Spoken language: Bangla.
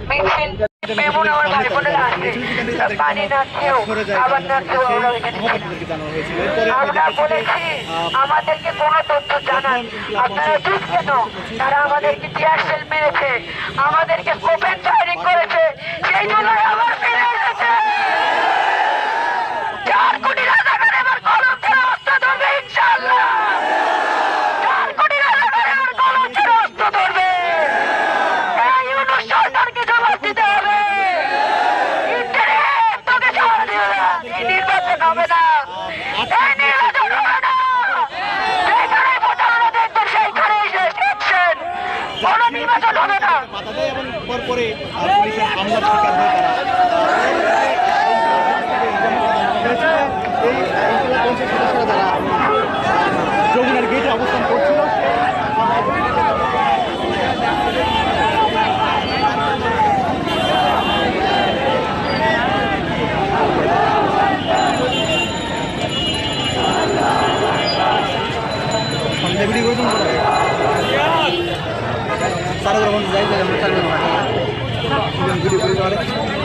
মিছিল মেমুন আমার ভাই বোনেরা আছে পানি নাচছেও আবার নাচছেও আমরা বলেছি আমাদেরকে কোনো তথ্য জানান আপনারা ঠিক কেন তারা আমাদেরকে টিয়ার শেল মেরেছে আমাদেরকে ওপেন ফায়ারিং করেছে সেই জন্য আবার ফিরে এসেছে 4 কোটি রাজাকার এবার কলম ছেড়ে অস্ত্র ধরবে ইনশাআল্লাহ 4 কোটি রাজাকার এবার কলম ছেড়ে অস্ত্র ধরবে এই ইউনূস সরকারকে জবাব দিতে হবে তোকে ছাড়া দিবে না নির্বাচন হবে না এই নির্বাচন হবে না যেখানে প্রচারণা দেখবেন সেইখানে দেখছেন কোনো নির্বাচন হবে না এবং পরপরে পুলিশের হামলার শিকার হয় তারা যমুনার গেটে অবস্থান করছিল সন্ধ্যা ভিডিও করেছেন সারা যাই ভিডিও করে